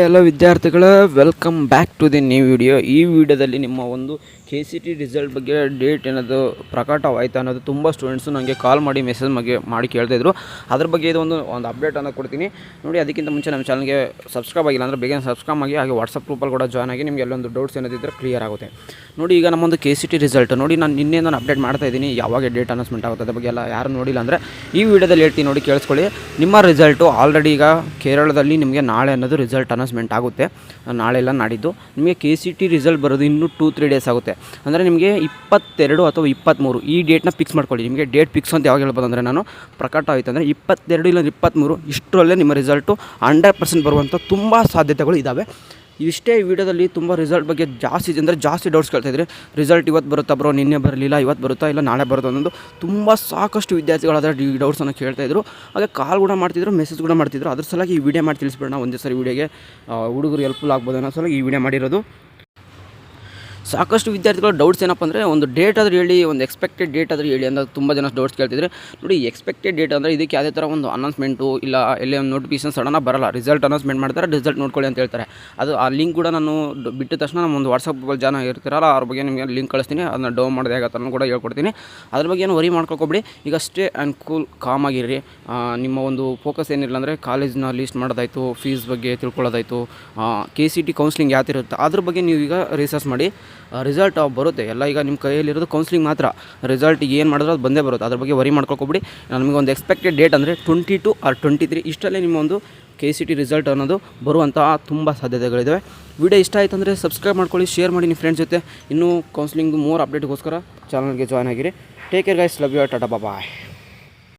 ಎಲ್ಲ ವಿದ್ಯಾರ್ಥಿಗಳ welcome back to the new video. ಈ ವಿಡಿಯೋದಲ್ಲಿ ನಿಮ್ಮ ಒಂದು KCT ರಿಸಲ್ಟ್ ಬಗ್ಗೆ ಡೇಟ್ ಏನದು ಪ್ರಕಟವಾಯಿತು ಅನ್ನೋದು ತುಂಬ ಸ್ಟೂಡೆಂಟ್ಸು ನನಗೆ ಕಾಲ್ ಮಾಡಿ ಮೆಸೇಜ್ ಮಾಡಿ ಕೇಳ್ತಾಯಿದ್ರು. ಅದ್ರ ಬಗ್ಗೆ ಇದು ಒಂದು ಅಪ್ಡೇಟ್ ಅನ್ನೋದು ಕೊಡ್ತೀನಿ ನೋಡಿ. ಅದಕ್ಕಿಂತ ಮುಂಚೆ ನಮ್ಮ ಚಾನಲ್ಗೆ ಸಬ್ಸ್ಕ್ರೈಬ್ ಆಗಿಲ್ಲ ಅಂದರೆ ಬೇಗ ಸಬ್ಸ್ಕ್ರೈಬ್ ಆಗಿ, ಹಾಗೆ ವಾಟ್ಸಪ್ ಗ್ರೂಪಲ್ಲಿ ಕೂಡ ಜಾಯ್ನ್ ಆಗಿ ನಿಮಗೆ ಎಲ್ಲೊಂದು ಡೌಟ್ಸ್ ಏನಾದಿದ್ದರೆ ಕ್ಲಿಯರ್ ಆಗುತ್ತೆ ನೋಡಿ. ಈಗ ನಮ್ಮೊಂದು KCT ರಿಸಲ್ಟ್ ನೋಡಿ, ನಾನು ನಿನ್ನೆ ಅಪ್ಡೇಟ್ ಮಾಡ್ತಾಯಿದ್ದೀನಿ. ಯಾವಾಗ ಡೇಟ್ ಅನೌನ್ಸ್ಮೆಂಟ್ ಆಗುತ್ತೆ ಅದ್ರ ಬಗ್ಗೆ ಎಲ್ಲ ಯಾರು ನೋಡಿಲ್ಲ ಅಂದರೆ ಈ ವಿಡಿಯೋದಲ್ಲಿ ಹೇಳ್ತೀನಿ ನೋಡಿ, ಕೇಳಿಸ್ಕೊಳ್ಳಿ. ನಿಮ್ಮ ರಿಸಲ್ಟು ಆಲ್ರೆಡಿ ಈಗ ಕೇರಳದಲ್ಲಿ ನಿಮಗೆ ನಾಳೆ ಅನ್ನೋದು ರಿಸಲ್ಟ್ ಅನೌನ್ಸ್ಮೆಂಟ್ ಆಗುತ್ತೆ. ನಾಳೆ ಇಲ್ಲ ನಾಡಿದ್ದು ನಿಮಗೆ KCT ರಿಸಲ್ಟ್ ಬರೋದು ಇನ್ನೂ 2-3 ಡೇಸ್ ಆಗುತ್ತೆ. ಅಂದರೆ ನಿಮಗೆ 22 ಅಥವಾ 23 ಈ ಡೇಟ್ನ ಫಿಕ್ಸ್ ಮಾಡ್ಕೊಳ್ಳಿ. ನಿಮಗೆ ಡೇಟ್ ಫಿಕ್ಸ್ ಅಂತ ಯಾವಾಗ ಹೇಳ್ಬೋದು ಅಂದರೆ, ನಾನು ಪ್ರಕಟ ಆಯಿತು ಅಂದರೆ 22 ಇಲ್ಲ 23 ಇಷ್ಟರಲ್ಲೇ ನಿಮ್ಮ ರಿಸಲ್ಟು 100% ಬರುವಂಥ ತುಂಬ ಸಾಧ್ಯತೆಗಳು ಇದ್ದಾವೆ. ಇಷ್ಟೇ ಈ ವಿಡಿಯೋದಲ್ಲಿ ತುಂಬ ರಿಸಲ್ಟ್ ಬಗ್ಗೆ ಜಾಸ್ತಿ ಡೌಟ್ಸ್ ಕೇಳ್ತಾಯಿದ್ರೆ, ರಿಸಲ್ಟ್ ಇವತ್ತು ಬರುತ್ತಾ ಬ್ರೋ, ನಿನ್ನೆ ಬರಲಿಲ್ಲ, ಇವತ್ತು ಬರುತ್ತಾ ಇಲ್ಲ ನಾಳೆ ಬರುತ್ತಾ ಅನ್ನೋದು ತುಂಬ ಸಾಕಷ್ಟು ವಿದ್ಯಾರ್ಥಿಗಳಾದರೆ ಈ ಡೌಟ್ಸನ್ನು ಕೇಳ್ತಾಯಿದ್ರು. ಹಾಗೆ ಕಾಲ್ ಕೂಡ ಮಾಡ್ತಿದ್ರು, ಮೆಸೇಜ್ ಕೂಡ ಮಾಡ್ತಿದ್ರು. ಅದ್ರ ಸಲುವಾಗಿ ಈ ವಿಡಿಯೋ ಮಾಡಿ ತಿಳಿಸ್ಬಿಡೋಣ. ಒಂದೇ ಸರಿ ವಿಡಿಯೋಗೆ ಹುಡುಗರು ಹೆಲ್ಪ್ಫುಲ್ ಆಗ್ಬೋದು ಅನ್ನೋ ಸಲುವಾಗಿ ಈ ವಿಡಿಯೋ ಮಾಡಿರೋದು. ಸಾಕಷ್ಟು ವಿದ್ಯಾರ್ಥಿಗಳು ಡೌಟ್ಸ್ ಏನಪ್ಪ ಅಂದರೆ, ಒಂದು ಡೇಟ್ ಆದರೂ ಹೇಳಿ, ಒಂದು ಎಕ್ಸ್ಪೆಕ್ಟೆಡ್ ಡೇಟ್ ಆದರೂ ಹೇಳಿ ಅಂತ ತುಂಬ ಜನ ಡೌಟ್ಸ್ ಕೇಳ್ತಿದ್ರೆ ನೋಡಿ. ಎಕ್ಸ್ಪೆಕ್ಟೆಡ್ ಡೇಟ್ ಅಂದರೆ ಇದಕ್ಕೆ ಯಾವುದೇ ಥರ ಒಂದು ಅನೌನ್ಸ್ಮೆಂಟು ಇಲ್ಲ ಎಲ್ಲೇ ಒಂದು ನೋಟಿಫಿಕೇಷನ್ ಸಡನ್ನಾಗಿ ಬರಲ್ಲ. ರಿಸಲ್ಟ್ ಅನೌನ್ಸ್ಮೆಂಟ್ ಮಾಡ್ತಾರೆ, ರಿಸಲ್ಟ್ ನೋಡ್ಕೊಳ್ಳಿ ಅಂತ ಹೇಳ್ತಾರೆ. ಅದು ಆ ಲಿಂಕ್ ಕೂಡ ನಾನು ಬಿಟ್ಟ ತಕ್ಷಣ ನಮ್ಮ ಒಂದು ವಾಟ್ಸಪ್ಪಲ್ಲಿ ಜನ ಇರ್ತಾರಲ್ಲ, ಅವ್ರ ಬಗ್ಗೆ ನಿಮಗೆ ಲಿಂಕ್ ಕಳಿಸ್ತೀನಿ. ಅದನ್ನ ಡೌನ್ ಮಾಡೋದು ಹೇಗೆ ಅಂತ ಕೂಡ ಹೇಳ್ಕೊಡ್ತೀನಿ. ಅದ್ರ ಬಗ್ಗೆ ಏನು ವರಿ ಮಾಡ್ಕೊಳ್ಕೊಬಿಡಿ. ಈಗ ಸ್ಟೇ ಆ್ಯಂಡ್ ಕೂಲ್ ಕಾಮ್ ಆಗಿರಿ. ನಿಮ್ಮ ಒಂದು ಫೋಕಸ್ ಏನಿಲ್ಲ ಅಂದರೆ ಕಾಲೇಜ್ನ ಲೀಸ್ಟ್ ಮಾಡೋದಾಯಿತು, ಫೀಸ್ ಬಗ್ಗೆ ತಿಳ್ಕೊಳ್ಳೋದಾಯಿತು, KCT ಕೌನ್ಸ್ಲಿಂಗ್ ಯಾವ್ದಿರುತ್ತೆ ಅದ್ರ ಬಗ್ಗೆ ನೀವು ಈಗ ರಿಸರ್ಚ್ ಮಾಡಿ. ರಿಸಲ್ಟ್ ಬರುತ್ತೆ ಎಲ್ಲ. ಈಗ ನಿಮ್ಮ ಕೈಯಲ್ಲಿರೋದು ಕೌನ್ಸ್ಲಿಂಗ್ ಮಾತ್ರ. ರಿಸಲ್ಟ್ ಏನು ಮಾಡಿದ್ರೆ ಅದು ಬಂದೇ ಬರುತ್ತೆ. ಅದ್ರ ಬಗ್ಗೆ ವರಿ ಮಾಡ್ಕೊಳ್ಕೊಬಿಡಿ. ನಮಗೆ ಒಂದು ಎಕ್ಸ್ಪೆಕ್ಟೆಡ್ ಡೇಟ್ ಅಂದರೆ 22 or 23 ಇಷ್ಟಲ್ಲೇ ನಿಮ್ಮ ಒಂದು KCT ರಿಸಲ್ಟ್ ಅನ್ನೋದು ಬರುವಂತಹ ತುಂಬ ಸಾಧ್ಯತೆಗಳಿದ್ದಾವೆ. ವಿಡಿಯೋ ಇಷ್ಟ ಆಯಿತು ಅಂದರೆ ಸಬ್ಸ್ಕ್ರೈಬ್ ಮಾಡ್ಕೊಳ್ಳಿ, ಶೇರ್ ಮಾಡಿ ನಿಮ್ಮ ಫ್ರೆಂಡ್ಸ್ ಜೊತೆ. ಇನ್ನೂ ಕೌನ್ಸ್ಲಿಂಗ್ ಮೋರ್ ಅಪ್ಡೇಟ್ಗೋಸ್ಕರ ಚಾನಲ್ಗೆ ಜಾಯ್ನ್ ಆಗಿರಿ. Take care guys, love you, tata bye.